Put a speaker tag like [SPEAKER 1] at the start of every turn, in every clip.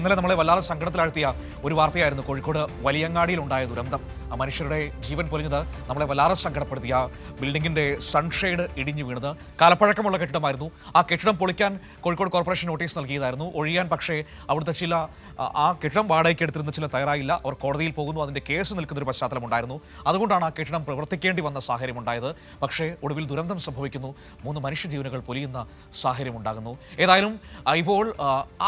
[SPEAKER 1] ഇന്നലെ നമ്മളെ വല്ലാതെ സങ്കടത്തിലാഴ്ത്തിയ ഒരു വാർത്തയായിരുന്നു കോഴിക്കോട് വലിയങ്ങാടിയിൽ ഉണ്ടായ ദുരന്തം. ആ മനുഷ്യരുടെ ജീവൻ പൊലിഞ്ഞത് നമ്മളെ വല്ലാതെ സങ്കടപ്പെടുത്തിയ ബിൽഡിങ്ങിന്റെ സൺഷെയ്ഡ് ഇടിഞ്ഞു വീണത് കാലപ്പഴക്കമുള്ള കെട്ടിടമായിരുന്നു. ആ കെട്ടിടം പൊളിക്കാൻ കോഴിക്കോട് കോർപ്പറേഷൻ നോട്ടീസ് നൽകിയതായിരുന്നു. ഒഴിയാൻ പക്ഷേ അവിടുത്തെ ആ കെട്ടിടം വാടകയ്ക്ക് എടുത്തിരുന്ന ചില തയ്യാറായില്ല. അവർ കോടതിയിൽ പോകുന്നു. അതിന്റെ കേസ് നിൽക്കുന്നൊരു പശ്ചാത്തലം ഉണ്ടായിരുന്നു. അതുകൊണ്ടാണ് ആ കെട്ടിടം പ്രവർത്തിക്കേണ്ടി വന്ന സാഹചര്യം ഉണ്ടായത്. പക്ഷേ ഒടുവിൽ ദുരന്തം സംഭവിക്കുന്നു. 3 മനുഷ്യജീവനുകൾ പൊലിയുന്ന സാഹചര്യം ഉണ്ടാകുന്നു. ഏതായാലും ഇപ്പോൾ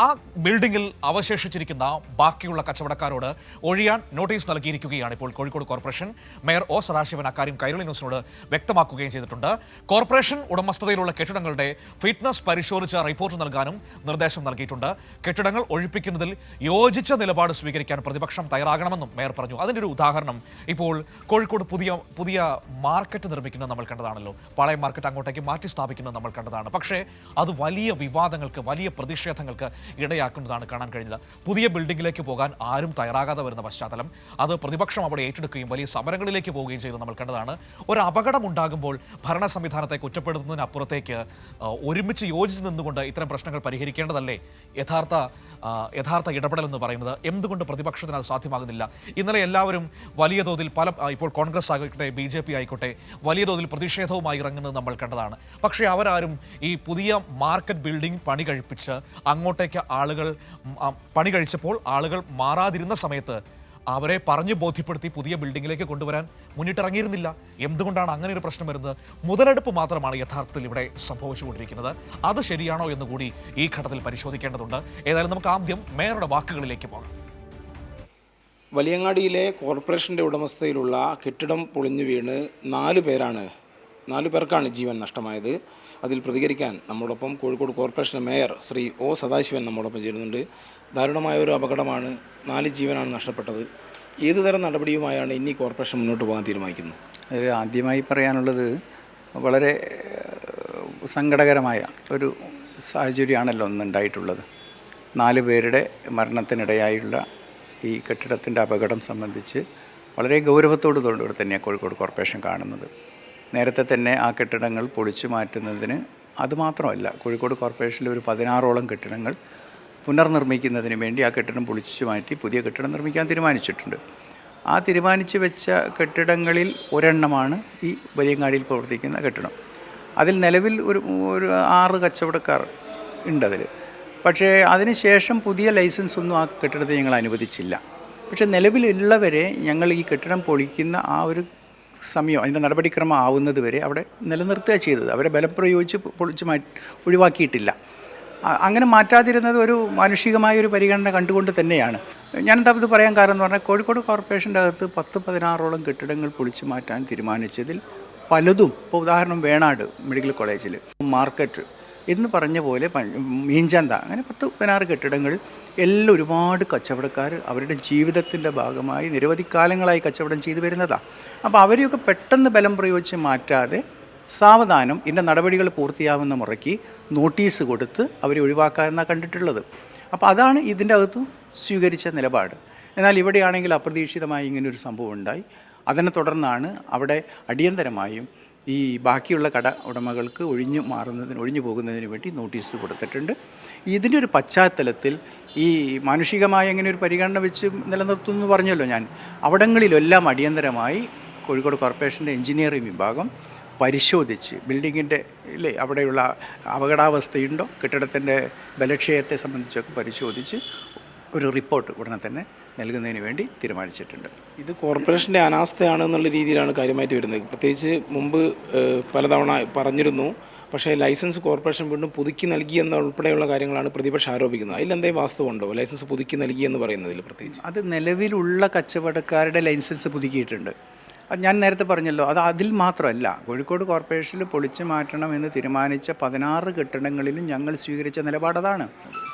[SPEAKER 1] ആ ബിൽഡിങ്ങിൽ അവശേഷിച്ചിരിക്കുന്ന ബാക്കിയുള്ള കച്ചവടക്കാരോട് ഒഴിയാൻ നോട്ടീസ് നൽകിയിരിക്കുകയാണ് ഇപ്പോൾ കോഴിക്കോട് കോർപ്പറേഷൻ. മേയർ ഒ സദാശിവൻ അക്കാര്യം കൈരളി ന്യൂസിനോട് വ്യക്തമാക്കുകയും ചെയ്തിട്ടുണ്ട്. കോർപ്പറേഷൻ ഉടമസ്ഥതയിലുള്ള കെട്ടിടങ്ങളുടെ ഫിറ്റ്നസ് പരിശോധിച്ച റിപ്പോർട്ട് നൽകാനും നിർദ്ദേശം നൽകിയിട്ടുണ്ട്. കെട്ടിടങ്ങൾ ഒഴിപ്പിക്കുന്നതിൽ യോജിച്ച നിലപാട് സ്വീകരിക്കാൻ പ്രതിപക്ഷം തയ്യാറാകണമെന്നും മേയർ പറഞ്ഞു. അതിൻ്റെ ഒരു ഉദാഹരണം ഇപ്പോൾ കോഴിക്കോട് പുതിയ മാർക്കറ്റ് നിർമ്മിക്കുന്നത് നമ്മൾ കണ്ടതാണല്ലോ. പാളയം മാർക്കറ്റ് അങ്ങോട്ടേക്ക് മാറ്റി സ്ഥാപിക്കുന്നത് നമ്മൾ കണ്ടതാണ്. പക്ഷേ അത് വലിയ വിവാദങ്ങൾക്ക്, വലിയ പ്രതിഷേധങ്ങൾക്ക് ഇടയാക്കുന്നതാണ് കാണാൻ കഴിഞ്ഞത്. പുതിയ ബിൽഡിങ്ങിലേക്ക് പോകാൻ ആരും തയ്യാറാകാതെ വരുന്ന പശ്ചാത്തലം, അത് പ്രതിപക്ഷം അവിടെ ഏറ്റെടുക്കുകയും വലിയ സമരങ്ങളിലേക്ക് പോവുകയും ചെയ്ത് നമ്മൾ കണ്ടതാണ്. ഒരു അപകടം ഉണ്ടാകുമ്പോൾ ഭരണ സംവിധാനത്തെ കുറ്റപ്പെടുത്തുന്നതിനപ്പുറത്തേക്ക് ഒരുമിച്ച് യോജിച്ച് നിന്നുകൊണ്ട് ഇത്തരം പ്രശ്നങ്ങൾ പരിഹരിക്കേണ്ടതല്ലേ യഥാർത്ഥ ഇടപെടൽ എന്ന് പറയുന്നത്? എന്തുകൊണ്ട് പ്രതിപക്ഷത്തിന് അത് സാധ്യമാകുന്നില്ല? ഇന്നലെ എല്ലാവരും വലിയ തോതിൽ ഇപ്പോൾ കോൺഗ്രസ് ആയിക്കോട്ടെ, BJP ആയിക്കോട്ടെ, വലിയ തോതിൽ പ്രതിഷേധവുമായി ഇറങ്ങുന്നത് നമ്മൾ കണ്ടതാണ്. പക്ഷേ അവരാരും ഈ പുതിയ മാർക്കറ്റ് ബിൽഡിംഗ് പണി കഴിപ്പിച്ച് അങ്ങോട്ടേക്ക് പണി കഴിച്ചപ്പോൾ ആളുകൾ മാറാതിരുന്ന സമയത്ത് അവരെ പറഞ്ഞു ബോധ്യപ്പെടുത്തി പുതിയ ബിൽഡിങ്ങിലേക്ക് കൊണ്ടുവരാൻ മുന്നിട്ടിറങ്ങിയിരുന്നില്ല. എന്തുകൊണ്ടാണ് അങ്ങനെ ഒരു പ്രശ്നം വരുന്നത്? മുതലെടുപ്പ് മാത്രമാണ് യഥാർത്ഥത്തിൽ ഇവിടെ സംഭവിച്ചുകൊണ്ടിരിക്കുന്നത്. അത് ശരിയാണോ എന്ന് കൂടി ഈ ഘട്ടത്തിൽ പരിശോധിക്കേണ്ടതുണ്ട്. ഏതായാലും നമുക്ക് ആദ്യം മേയറുടെ വാക്കുകളിലേക്ക് പോകാം.
[SPEAKER 2] വലിയങ്ങാടിയിലെ കോർപ്പറേഷൻ്റെ ഉടമസ്ഥതയിലുള്ള കെട്ടിടം പൊളിഞ്ഞു വീണ് 4 പേർക്കാണ് ജീവൻ നഷ്ടമായത്. അതിൽ പ്രതികരിക്കാൻ നമ്മോടൊപ്പം Kozhikode corporation mayor Shri O Sadasivan നമ്മോടൊപ്പം ചേരുന്നുണ്ട്. ദാരുണമായ ഒരു അപകടമാണ്, 4 ജീവനാണ് നഷ്ടപ്പെട്ടത്. ഏതുതരം നടപടിയുമായാണ് ഇനി കോർപ്പറേഷൻ മുന്നോട്ട് പോകാൻ തീരുമാനിക്കുന്നത്?
[SPEAKER 3] ആദ്യമായി പറയാനുള്ളത്, വളരെ സങ്കടകരമായ ഒരു സാഹചര്യമാണല്ലോ ഒന്നുണ്ടായിട്ടുള്ളത്. 4 പേരുടെ മരണത്തിനിടയായുള്ള ഈ കെട്ടിടത്തിൻ്റെ അപകടം സംബന്ധിച്ച് വളരെ ഗൗരവത്തോടുകൂടി തന്നെയാണ് കോഴിക്കോട് കോർപ്പറേഷൻ കാണുന്നത്. നേരത്തെ തന്നെ ആ കെട്ടിടങ്ങൾ പൊളിച്ചു മാറ്റുന്നതിന്, അതുമാത്രമല്ല, കോഴിക്കോട് കോർപ്പറേഷനിൽ ഒരു 16ഓളം കെട്ടിടങ്ങൾ പുനർനിർമ്മിക്കുന്നതിന് വേണ്ടി ആ കെട്ടിടം പൊളിച്ചു മാറ്റി പുതിയ കെട്ടിടം നിർമ്മിക്കാൻ തീരുമാനിച്ചിട്ടുണ്ട്. ആ തീരുമാനിച്ചു വെച്ച കെട്ടിടങ്ങളിൽ ഒരെണ്ണമാണ് ഈ വലിയങ്ങാടിയിൽ പ്രവർത്തിക്കുന്ന കെട്ടിടം. അതിൽ നിലവിൽ ഒരു 6 കച്ചവടക്കാർ ഉണ്ടതിൽ. പക്ഷേ അതിനുശേഷം പുതിയ ലൈസൻസ് ഒന്നും ആ കെട്ടിടത്തെ ഞങ്ങൾ അനുവദിച്ചില്ല. പക്ഷേ നിലവിലുള്ളവരെ ഞങ്ങൾ ഈ കെട്ടിടം പൊളിക്കുന്ന ആ ഒരു സമയം, അതിൻ്റെ നടപടിക്രമം ആവുന്നത് വരെ അവിടെ നിലനിർത്തുക ചെയ്തത്. അവരെ ബലം പ്രയോഗിച്ച് ഒഴിവാക്കിയിട്ടില്ല. അങ്ങനെ മാറ്റാതിരുന്നത് ഒരു മാനുഷികമായ ഒരു പരിഗണന കണ്ടുകൊണ്ട് തന്നെയാണ്. ഞാനെന്താ ഇത് പറയാൻ കാരണം എന്ന് പറഞ്ഞാൽ, കോഴിക്കോട് കോർപ്പറേഷൻ്റെ അകത്ത് 10-16ഓളം കെട്ടിടങ്ങൾ പൊളിച്ചു മാറ്റാൻ തീരുമാനിച്ചതിൽ പലതും, ഇപ്പോൾ ഉദാഹരണം വേണാട് മെഡിക്കൽ കോളേജിൽ, മാർക്കറ്റ് എന്ന് പറഞ്ഞ പോലെ മീൻചന്ത, അങ്ങനെ 10-16 കെട്ടിടങ്ങൾ എല്ലാം ഒരുപാട് കച്ചവടക്കാർ അവരുടെ ജീവിതത്തിൻ്റെ ഭാഗമായി നിരവധി കാലങ്ങളായി കച്ചവടം ചെയ്തു വരുന്നതാണ്. അപ്പോൾ അവരെയൊക്കെ പെട്ടെന്ന് ബലം പ്രയോഗിച്ച് മാറ്റാതെ സാവധാനം ഇതിൻ്റെ നടപടികൾ പൂർത്തിയാവുന്ന മുറയ്ക്ക് നോട്ടീസ് കൊടുത്ത് അവരെ ഒഴിവാക്കാമെന്നാണ് കണ്ടിട്ടുള്ളത്. അപ്പോൾ അതാണ് ഇതിൻ്റെ അകത്ത് സ്വീകരിച്ച നിലപാട്. എന്നാൽ ഇവിടെയാണെങ്കിൽ അപ്രതീക്ഷിതമായി ഇങ്ങനൊരു സംഭവം ഉണ്ടായി. അതിനെ തുടർന്നാണ് അവിടെ അടിയന്തരമായും ഈ ബാക്കിയുള്ള കട ഉടമകൾക്ക് ഒഴിഞ്ഞു പോകുന്നതിന് വേണ്ടി നോട്ടീസ് കൊടുത്തിട്ടുണ്ട്. ഇതിൻ്റെ ഒരു പശ്ചാത്തലത്തിൽ ഈ മാനുഷികമായ എങ്ങനെ ഒരു പരിഗണന വെച്ച് നിലനിർത്തുമെന്ന് പറഞ്ഞല്ലോ ഞാൻ, അവിടങ്ങളിലെല്ലാം അടിയന്തരമായി കോഴിക്കോട് കോർപ്പറേഷൻ്റെ എഞ്ചിനീയറിംഗ് വിഭാഗം പരിശോധിച്ച് ബിൽഡിങ്ങിൻ്റെ അവിടെയുള്ള അപകടാവസ്ഥയുണ്ടോ, കെട്ടിടത്തിൻ്റെ ബലക്ഷയത്തെ സംബന്ധിച്ചൊക്കെ പരിശോധിച്ച് ഒരു റിപ്പോർട്ട് ഉടനെ തന്നെ നൽകുന്നതിന് വേണ്ടി തീരുമാനിച്ചിട്ടുണ്ട്.
[SPEAKER 2] ഇത് കോർപ്പറേഷൻ്റെ അനാസ്ഥയാണെന്നുള്ള രീതിയിലാണ് കാര്യമായിട്ട് വരുന്നത്. പ്രത്യേകിച്ച് മുമ്പ് പലതവണ പറഞ്ഞിരുന്നു, പക്ഷേ ലൈസൻസ് കോർപ്പറേഷൻ വീണ്ടും പുതുക്കി നൽകിയെന്ന ഉൾപ്പെടെയുള്ള കാര്യങ്ങളാണ് പ്രതിപക്ഷം ആരോപിക്കുന്നത്. അതിലെന്തെങ്കിലും വാസ്തവമുണ്ടോ? ലൈസൻസ് പുതുക്കി നൽകിയെന്ന് പറയുന്നതിൽ പ്രത്യേകിച്ച്
[SPEAKER 3] അത് നിലവിലുള്ള കച്ചവടക്കാരുടെ ലൈസൻസ് പുതുക്കിയിട്ടുണ്ട്. അത് ഞാൻ നേരത്തെ പറഞ്ഞല്ലോ, അത് അതിൽ മാത്രമല്ല, കോഴിക്കോട് കോർപ്പറേഷനിൽ പൊളിച്ചു മാറ്റണമെന്ന് തീരുമാനിച്ച 16 കെട്ടിടങ്ങളിലും ഞങ്ങൾ സ്വീകരിച്ച നിലപാടതാണ്.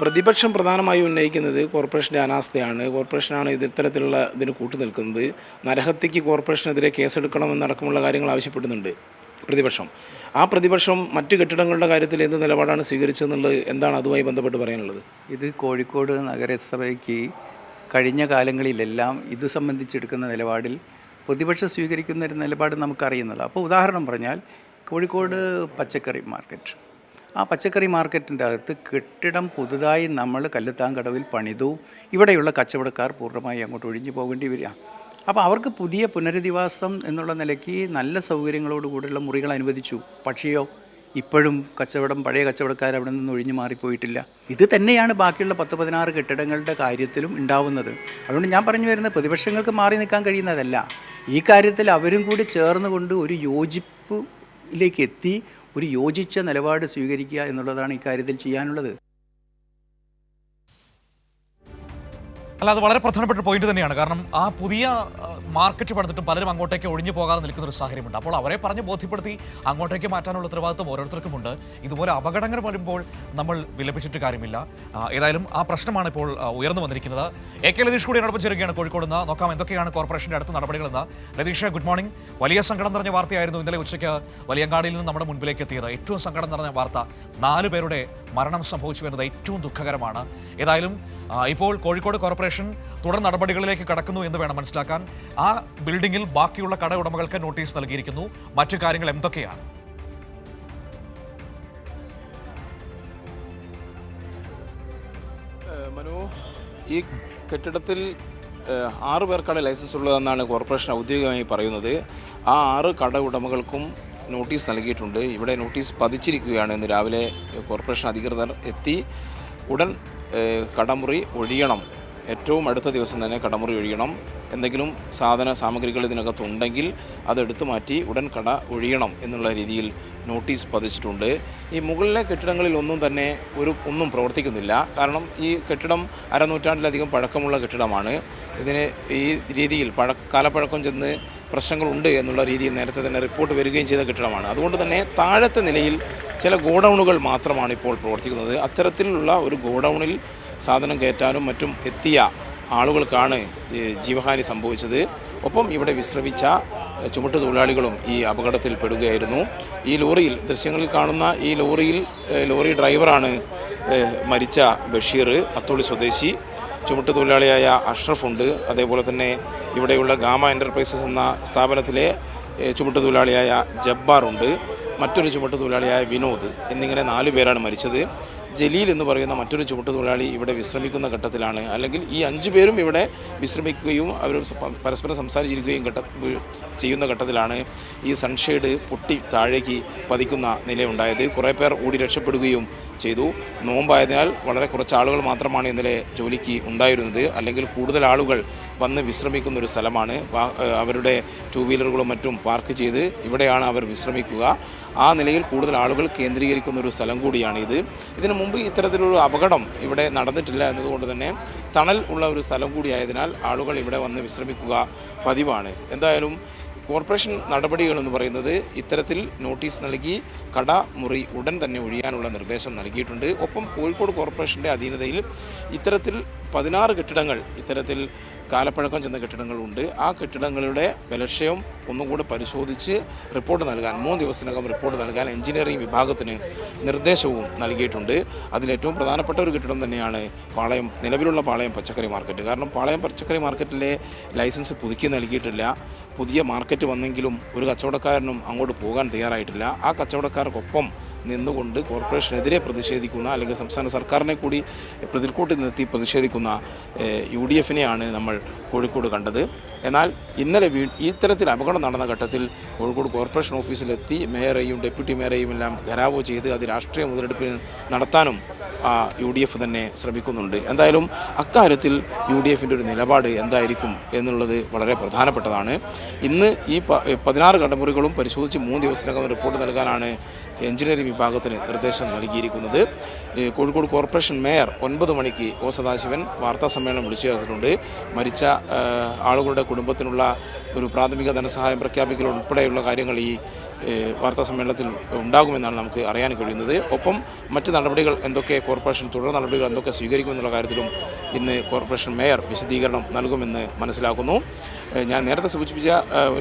[SPEAKER 2] പ്രതിപക്ഷം പ്രധാനമായും ഉന്നയിക്കുന്നത് കോർപ്പറേഷൻ്റെ അനാസ്ഥയാണ്, കോർപ്പറേഷനാണ് ഇത്തരത്തിലുള്ള ഇതിന് കൂട്ടുനിൽക്കുന്നത്, നരഹത്യയ്ക്ക് കോർപ്പറേഷനെതിരെ കേസെടുക്കണമെന്നടക്കമുള്ള കാര്യങ്ങൾ ആവശ്യപ്പെടുന്നുണ്ട് പ്രതിപക്ഷം. ആ പ്രതിപക്ഷം മറ്റ് കെട്ടിടങ്ങളുടെ കാര്യത്തിൽ എന്ത് നിലപാടാണ് സ്വീകരിച്ചതെന്നുള്ളത് എന്താണ് അതുമായി ബന്ധപ്പെട്ട് പറയാനുള്ളത്?
[SPEAKER 3] ഇത് കോഴിക്കോട് നഗരസഭയ്ക്ക് കഴിഞ്ഞ കാലങ്ങളിലെല്ലാം ഇത് സംബന്ധിച്ചെടുക്കുന്ന നിലപാടിൽ പ്രതിപക്ഷം സ്വീകരിക്കുന്ന ഒരു നിലപാട് നമുക്കറിയുന്നത്. അപ്പോൾ ഉദാഹരണം പറഞ്ഞാൽ, കോഴിക്കോട് പച്ചക്കറി മാർക്കറ്റ്, ആ പച്ചക്കറി മാർക്കറ്റിൻ്റെ അകത്ത് കെട്ടിടം പുതുതായി നമ്മൾ കല്ലുത്താങ്കടവിൽ പണിതു. ഇവിടെയുള്ള കച്ചവടക്കാർ പൂർണ്ണമായി അങ്ങോട്ട് ഒഴിഞ്ഞു പോകേണ്ടി വരിക. അപ്പോൾ അവർക്ക് പുതിയ പുനരധിവാസം എന്നുള്ള നിലയ്ക്ക് നല്ല സൗകര്യങ്ങളോടുകൂടിയുള്ള മുറികൾ അനുവദിച്ചു. പക്ഷേയോ ഇപ്പോഴും പഴയ കച്ചവടക്കാർ അവിടെ നിന്ന് ഒഴിഞ്ഞു മാറിപ്പോയിട്ടില്ല. ഇത് തന്നെയാണ് ബാക്കിയുള്ള 10-16 കെട്ടിടങ്ങളുടെ കാര്യത്തിലും ഉണ്ടാവുന്നത്. അതുകൊണ്ട് ഞാൻ പറഞ്ഞു വരുന്നത് പ്രതിപക്ഷങ്ങൾക്ക് മാറി നിൽക്കാൻ കഴിയുന്നതല്ല. ഈ കാര്യത്തിൽ അവരും കൂടി ചേർന്നുകൊണ്ട് ഒരു യോജിപ്പിലേക്ക് എത്തി ഒരു യോജിച്ച നിലപാട് സ്വീകരിക്കുക എന്നുള്ളതാണ് ഇക്കാര്യത്തിൽ ചെയ്യാനുള്ളത്.
[SPEAKER 1] അല്ല, അത് വളരെ പ്രധാനപ്പെട്ട പോയിന്റ് തന്നെയാണ്. കാരണം ആ പുതിയ മാർക്കറ്റ് പണിതിട്ടും പലരും അങ്ങോട്ടേക്ക് ഒഴിഞ്ഞു പോകാതെ നിൽക്കുന്ന ഒരു സാഹചര്യമുണ്ട്. അപ്പോൾ അവരെ പറഞ്ഞ് ബോധ്യപ്പെടുത്തി അങ്ങോട്ടേക്ക് മാറ്റാനുള്ള ഉത്തരവാദിത്വം ഓരോരുത്തർക്കുമുണ്ട്. ഇതുപോലെ അപകടങ്ങൾ വരുമ്പോൾ നമ്മൾ വിലപിച്ചിട്ട് കാര്യമില്ല. ഏതായാലും ആ പ്രശ്നമാണ് ഇപ്പോൾ ഉയർന്നു വന്നിരിക്കുന്നത്. AK ലതീഷ് കൂടി എന്നോടൊപ്പം ചേരുകയാണ് കോഴിക്കോട് നിന്ന്. നോക്കാം എന്തൊക്കെയാണ് കോർപ്പറേഷന്റെ അടുത്ത നടപടികളെന്ന്. Latheesh, good morning. വലിയ സങ്കടം നിറഞ്ഞ വാർത്തയായിരുന്നു ഇന്നലെ ഉച്ചയ്ക്ക് വലിയങ്ങാടിയിൽ നിന്ന് നമ്മുടെ മുൻപിലേക്ക് എത്തിയത്. ഏറ്റവും സങ്കടം നിറഞ്ഞ വാർത്ത, 4 പേരുടെ മരണം സംഭവിച്ചു എന്നത് ഏറ്റവും ദുഃഖകരമാണ്. ഏതായാലും ഇപ്പോൾ കോഴിക്കോട് കോർപ്പറേഷൻ തുടർ നടപടികളിലേക്ക് കടക്കുന്നു എന്ന് വേണം മനസ്സിലാക്കാൻ. ആ ബിൽഡിംഗിൽ ബാക്കിയുള്ള കട ഉടമകൾക്ക് നോട്ടീസ് നൽകിയിരിക്കുന്നു. മറ്റു കാര്യങ്ങൾ എന്തൊക്കെയാണ്?
[SPEAKER 2] മനു, ഈ കെട്ടിടത്തിൽ 6 പേർക്കാണ് ലൈസൻസ് ഉള്ളതെന്നാണ് കോർപ്പറേഷൻ ഔദ്യോഗികമായി പറയുന്നത്. ആ 6 കട ഉടമകൾക്കും നോട്ടീസ് നൽകിയിട്ടുണ്ട്. ഇവിടെ നോട്ടീസ് പതിച്ചിരിക്കുകയാണ്. ഇന്ന് രാവിലെ കോർപ്പറേഷൻ അധികൃതർ എത്തി ഉടൻ കടമുറി ഒഴിയണം, ഏറ്റവും അടുത്ത ദിവസം തന്നെ കടമുറി ഒഴിയണം, എന്തെങ്കിലും സാമഗ്രികൾ ഇതിനകത്തുണ്ടെങ്കിൽ അതെടുത്തു മാറ്റി ഉടൻ കട ഒഴിയണം എന്നുള്ള രീതിയിൽ നോട്ടീസ് പതിച്ചിട്ടുണ്ട്. ഈ മുകളിലെ കെട്ടിടങ്ങളിൽ ഒന്നും പ്രവർത്തിക്കുന്നില്ല. കാരണം ഈ കെട്ടിടം അരനൂറ്റാണ്ടിലധികം പഴക്കമുള്ള കെട്ടിടമാണ്. ഇതിന് ഈ രീതിയിൽ കാലപ്പഴക്കം ചെന്ന് പ്രശ്നങ്ങളുണ്ട് എന്നുള്ള രീതിയിൽ നേരത്തെ തന്നെ റിപ്പോർട്ട് വരികയും ചെയ്ത കെട്ടിടമാണ്. അതുകൊണ്ട് തന്നെ താഴത്തെ നിലയിൽ ചില ഗോഡൗണുകൾ മാത്രമാണ് ഇപ്പോൾ പ്രവർത്തിക്കുന്നത്. അത്തരത്തിലുള്ള ഒരു ഗോഡൗണിൽ സാധനം കയറ്റാനും മറ്റും എത്തിയ ആളുകൾക്കാണ് ജീവഹാനി സംഭവിച്ചത്. ഒപ്പം ഇവിടെ വിശ്രമിച്ച ചുമട്ടുതൊഴിലാളികളും ഈ അപകടത്തിൽ പെടുകയായിരുന്നു. ഈ ലോറിയിൽ, ദൃശ്യങ്ങളിൽ കാണുന്ന ഈ ലോറി ഡ്രൈവറാണ് മരിച്ച ബഷീർ, അത്തോളി സ്വദേശി. ചുമട്ടുതൊഴിലാളിയായ അഷ്റഫുണ്ട്. അതേപോലെ തന്നെ ഇവിടെയുള്ള ഗാമ എൻ്റർപ്രൈസസ് എന്ന സ്ഥാപനത്തിലെ ചുമട്ടുതൊഴിലാളിയായ ജബ്ബാറുണ്ട്. മറ്റൊരു ചുമട്ടുതൊഴിലാളിയായ വിനോദ് എന്നിങ്ങനെ 4 പേരാണ് മരിച്ചത്. ജലീൽ എന്ന് പറയുന്ന മറ്റൊരു ചുമട്ടുതൊഴിലാളി ഇവിടെ വിശ്രമിക്കുന്ന ഘട്ടത്തിലാണ്, അല്ലെങ്കിൽ ഈ 5 പേരും ഇവിടെ വിശ്രമിക്കുകയും അവർ പരസ്പരം സംസാരിച്ചിരിക്കുകയും ചെയ്യുന്ന ഘട്ടത്തിലാണ് ഈ സൺഷെയ്ഡ് പൊട്ടി താഴേക്ക് പതിക്കുന്ന നിലയുണ്ടായത്. കുറേ പേർ ഓടി രക്ഷപ്പെടുകയും ചെയ്തു. നോമ്പായതിനാൽ വളരെ കുറച്ച് ആളുകൾ മാത്രമാണ് ഇന്നലെ ജോലിക്ക് ഉണ്ടായിരുന്നത്. അല്ലെങ്കിൽ കൂടുതൽ ആളുകൾ വന്ന് വിശ്രമിക്കുന്ന ഒരു സ്ഥലമാണ്. അവരുടെ 2 വീലറുകളും മറ്റും പാർക്ക് ചെയ്ത് ഇവിടെയാണ് അവർ വിശ്രമിക്കുക. ആ നിലയിൽ കൂടുതൽ ആളുകൾ കേന്ദ്രീകരിക്കുന്ന ഒരു സ്ഥലം കൂടിയാണ് ഇത്. ഇതിനു മുമ്പ് ഇത്തരത്തിലൊരു അപകടം ഇവിടെ നടന്നിട്ടില്ല എന്നതുകൊണ്ട് തന്നെ തണൽ ഉള്ള ഒരു സ്ഥലം കൂടിയായതിനാൽ ആളുകൾ ഇവിടെ വന്ന് വിശ്രമിക്കുക പതിവാണ്. എന്തായാലും കോർപ്പറേഷൻ നടപടികളെന്ന് പറയുന്നത് ഇത്തരത്തിൽ നോട്ടീസ് നൽകി കട മുറി ഉടൻ തന്നെ ഒഴിയാനുള്ള നിർദ്ദേശം നൽകിയിട്ടുണ്ട്. ഒപ്പം കോഴിക്കോട് കോർപ്പറേഷൻ്റെ അധീനതയിൽ ഇത്തരത്തിൽ 16 കെട്ടിടങ്ങൾ ഇത്തരത്തിൽ കാലപ്പഴക്കം ചെന്ന കെട്ടിടങ്ങളുണ്ട്. ആ കെട്ടിടങ്ങളുടെ ബലക്ഷയം ഒന്നുകൂടെ പരിശോധിച്ച് റിപ്പോർട്ട് നൽകാൻ 3 ദിവസത്തിനകം റിപ്പോർട്ട് നൽകാൻ എഞ്ചിനീയറിംഗ് വിഭാഗത്തിന് നിർദ്ദേശവും നൽകിയിട്ടുണ്ട്. അതിലേറ്റവും പ്രധാനപ്പെട്ട ഒരു കെട്ടിടം തന്നെയാണ് നിലവിലുള്ള പാളയം പച്ചക്കറി മാർക്കറ്റ്. കാരണം പാളയം പച്ചക്കറി മാർക്കറ്റിലെ ലൈസൻസ് പുതുക്കി നൽകിയിട്ടില്ല. പുതിയ മാർക്കറ്റ് വന്നെങ്കിലും ഒരു കച്ചവടക്കാരനും അങ്ങോട്ട് പോകാൻ തയ്യാറായിട്ടില്ല. ആ കച്ചവടക്കാർക്കൊപ്പം നിന്നുകൊണ്ട് കോർപ്പറേഷനെതിരെ പ്രതിഷേധിക്കുന്ന, അല്ലെങ്കിൽ സംസ്ഥാന സർക്കാരിനെ കൂടി പ്രതിക്കൂട്ടിൽ നിർത്തി പ്രതിഷേധിക്കുന്ന UDF-നെയാണ് നമ്മൾ കോഴിക്കോട് കണ്ടത്. എന്നാൽ ഇന്നലെ ഇത്തരത്തിൽ അപകടം നടന്ന ഘട്ടത്തിൽ കോഴിക്കോട് കോർപ്പറേഷൻ ഓഫീസിലെത്തി മേയറെയും ഡെപ്യൂട്ടി മേയറെയും എല്ലാം ഘരാവോ ചെയ്ത് അത് രാഷ്ട്രീയ മുതലെടുപ്പ് നടത്താനും UDF തന്നെ ശ്രമിക്കുന്നുണ്ട്. എന്തായാലും അക്കാര്യത്തിൽ UDF-ൻ്റെ ഒരു നിലപാട് എന്തായിരിക്കും എന്നുള്ളത് വളരെ പ്രധാനപ്പെട്ടതാണ്. ഇന്ന് ഈ 16 കടമുറികളും പരിശോധിച്ച് 3 ദിവസത്തിനകം റിപ്പോർട്ട് നൽകാനാണ് എഞ്ചിനീയറിംഗ് വിഭാഗത്തിന് നിർദ്ദേശം നൽകിയിരിക്കുന്നത്. കോഴിക്കോട് കോർപ്പറേഷൻ മേയർ 9 മണിക്ക് O സദാശിവൻ വാർത്താ സമ്മേളനം വിളിച്ചു ചേർത്തിട്ടുണ്ട്. മരിച്ച ആളുകളുടെ കുടുംബത്തിനുള്ള ഒരു പ്രാഥമിക ധനസഹായം പ്രഖ്യാപിക്കൽ ഉൾപ്പെടെയുള്ള കാര്യങ്ങൾ ഈ വാർത്താ സമ്മേളനത്തിൽ ഉണ്ടാകുമെന്നാണ് നമുക്ക് അറിയാൻ കഴിയുന്നത്. ഒപ്പം മറ്റ് നടപടികൾ എന്തൊക്കെ കോർപ്പറേഷൻ തുടർ നടപടികൾ എന്തൊക്കെ സ്വീകരിക്കുമെന്നുള്ള കാര്യത്തിലും ഇന്ന് കോർപ്പറേഷൻ മേയർ വിശദീകരണം നൽകുമെന്ന് മനസ്സിലാക്കുന്നു. ഞാൻ നേരത്തെ സൂചിപ്പിച്ച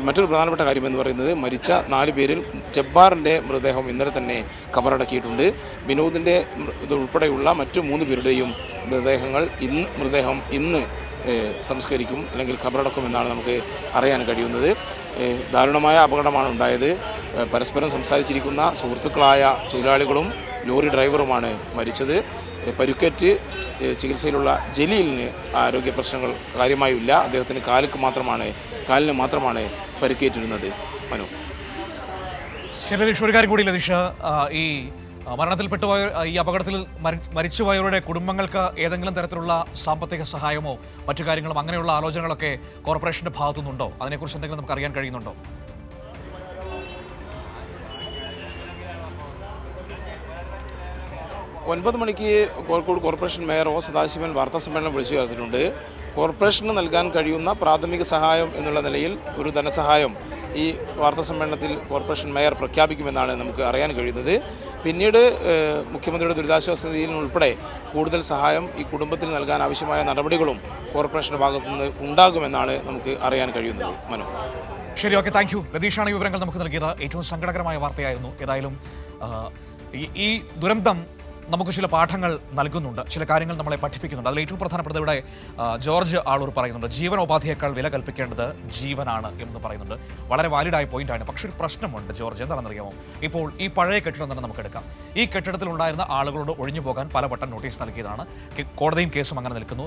[SPEAKER 2] മറ്റൊരു പ്രധാനപ്പെട്ട കാര്യം എന്ന് പറയുന്നത് മരിച്ച 4 പേരിൽ ജബ്ബാറിൻ്റെ മൃതദേഹം ഇന്നലെ തന്നെ കബറടക്കിയിട്ടുണ്ട്. വിനോദിൻ്റെ ഉൾപ്പെടെയുള്ള മറ്റു 3 പേരുടെയും മൃതദേഹം ഇന്ന് സംസ്കരിക്കും, അല്ലെങ്കിൽ ഖബറടക്കുമെന്നാണ് നമുക്ക് അറിയാൻ കഴിയുന്നത്. ദാരുണമായ അപകടമാണ് ഉണ്ടായത്. പരസ്പരം സംസാരിച്ചിരിക്കുന്ന സുഹൃത്തുക്കളായ തൊഴിലാളികളും ലോറി ഡ്രൈവറുമാണ് മരിച്ചത്. പരുക്കേറ്റ് ചികിത്സയിലുള്ള ജലീലിന് ആരോഗ്യ പ്രശ്നങ്ങൾ കാര്യമായില്ല. അദ്ദേഹത്തിന് കാലിന് മാത്രമാണ് പരുക്കേറ്റിരുന്നത്. മനു.
[SPEAKER 1] ശരി ലതീഷ്, ഒരു കാര്യം കൂടി ലതീഷ്, ഈ മരണത്തിൽപ്പെട്ടുപോയ ഈ അപകടത്തിൽ മരിച്ചുപോയവരുടെ കുടുംബങ്ങൾക്ക് ഏതെങ്കിലും തരത്തിലുള്ള സാമ്പത്തിക സഹായമോ മറ്റു കാര്യങ്ങളും അങ്ങനെയുള്ള ആലോചനകളൊക്കെ കോർപ്പറേഷന്റെ ഭാഗത്തുനിന്നുണ്ടോ? അതിനെക്കുറിച്ച് എന്തെങ്കിലും നമുക്ക് അറിയാൻ കഴിയുന്നുണ്ടോ?
[SPEAKER 2] 9 മണിക്ക് കോഴിക്കോട് കോർപ്പറേഷൻ മേയർ ഒ സദാശിവൻ വാർത്താസമ്മേളനം വിളിച്ചു ചേർത്തിട്ടുണ്ട്. കോർപ്പറേഷന് നൽകാൻ കഴിയുന്ന പ്രാഥമിക സഹായം എന്നുള്ള നിലയിൽ ഒരു ധനസഹായം ഈ വാർത്താസമ്മേളനത്തിൽ കോർപ്പറേഷൻ മേയർ പ്രഖ്യാപിക്കുമെന്നാണ് നമുക്ക് അറിയാൻ കഴിയുന്നത്. പിന്നീട് മുഖ്യമന്ത്രിയുടെ ദുരിതാശ്വാസ നിധിയിൽ ഉൾപ്പെടെ കൂടുതൽ സഹായം ഈ കുടുംബത്തിന് നൽകാൻ ആവശ്യമായ നടപടികളും കോർപ്പറേഷൻ്റെ ഭാഗത്തുനിന്ന് ഉണ്ടാകുമെന്നാണ് നമുക്ക് അറിയാൻ കഴിയുന്നത്. മനു.
[SPEAKER 1] ശരി, ഓക്കെ, താങ്ക് യു. ലതീഷാണ് ഈ വിവരങ്ങൾ നമുക്ക് നൽകിയത്. ഏറ്റവും സങ്കടകരമായ വാർത്തയായിരുന്നു. ഏതായാലും ഈ ദുരന്തം നമുക്ക് ചില പാഠങ്ങൾ നൽകുന്നുണ്ട്, ചില കാര്യങ്ങൾ നമ്മളെ പഠിപ്പിക്കുന്നുണ്ട്. അതിൽ ഏറ്റവും പ്രധാനപ്പെട്ടത് ഇവിടെ ജോർജ് ആളൂർ പറയുന്നുണ്ട്, ജീവനോപാധിയേക്കാൾ വില കൽപ്പിക്കേണ്ടത് ജീവനാണ് എന്ന് പറയുന്നുണ്ട്. വളരെ വാലിഡായ പോയിന്റാണ്. പക്ഷേ ഒരു പ്രശ്നമുണ്ട് ജോർജ്, എന്താണെന്നറിയാമോ? ഇപ്പോൾ ഈ പഴയ കെട്ടിടം തന്നെ നമുക്കെടുക്കാം. ഈ കെട്ടിടത്തിലുണ്ടായിരുന്ന ആളുകളോട് ഒഴിഞ്ഞു പോകാൻ പലവട്ടം നോട്ടീസ് നൽകിയതാണ്. കോടതിയും കേസും അങ്ങനെ നിൽക്കുന്നു.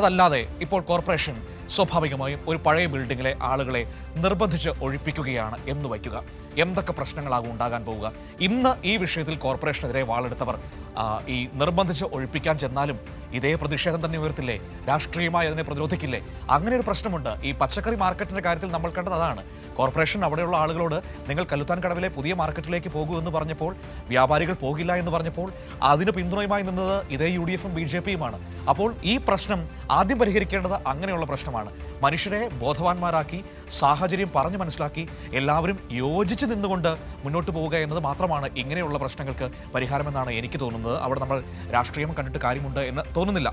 [SPEAKER 1] അതല്ലാതെ ഇപ്പോൾ കോർപ്പറേഷൻ സ്വാഭാവികമായും ഒരു പഴയ ബിൽഡിങ്ങിലെ ആളുകളെ നിർബന്ധിച്ച് ഒഴിപ്പിക്കുകയാണ് എന്ന് വയ്ക്കുക. എന്തൊക്കെ പ്രശ്നങ്ങളാകും ഉണ്ടാകാൻ പോവുക? ഇന്ന് ഈ വിഷയത്തിൽ കോർപ്പറേഷനെതിരെ വാളെടുത്തവർ ഈ നിർബന്ധിച്ച് ഒഴിപ്പിക്കാൻ ചെന്നാലും ഇതേ പ്രതിഷേധം തന്നെ ഉയർത്തില്ലേ? രാഷ്ട്രീയമായി അതിനെ പ്രതിരോധിക്കില്ലേ? അങ്ങനെ ഒരു പ്രശ്നമുണ്ട്. ഈ പച്ചക്കറി മാർക്കറ്റിന്റെ കാര്യത്തിൽ നമ്മൾ കണ്ടത് അതാണ്. കോർപ്പറേഷൻ അവിടെയുള്ള ആളുകളോട് നിങ്ങൾ കല്ലുത്താൻ കടവിലെ പുതിയ മാർക്കറ്റിലേക്ക് പോകൂ എന്ന് പറഞ്ഞപ്പോൾ, വ്യാപാരികൾ പോകില്ല എന്ന് പറഞ്ഞപ്പോൾ അതിന് പിന്തുണയുമായി നിന്നത് ഇതേ UDF-ഉം BJP-യുമാണ്. അപ്പോൾ ഈ പ്രശ്നം ആദ്യം പരിഹരിക്കേണ്ടത് അങ്ങനെയുള്ള പ്രശ്നമാണ്. മനുഷ്യരെ ബോധവാന്മാരാക്കി സാഹചര്യം പറഞ്ഞു മനസ്സിലാക്കി എല്ലാവരും യോജിച്ച് നിന്നുകൊണ്ട് മുന്നോട്ട് പോവുക എന്നത് മാത്രമാണ് ഇങ്ങനെയുള്ള പ്രശ്നങ്ങൾക്ക് പരിഹാരമെന്നാണ് എനിക്ക് തോന്നുന്നത്. അവിടെ നമ്മൾ രാഷ്ട്രീയം കണ്ടിട്ട് കാര്യമുണ്ട് എന്ന് തോന്നുന്നില്ല.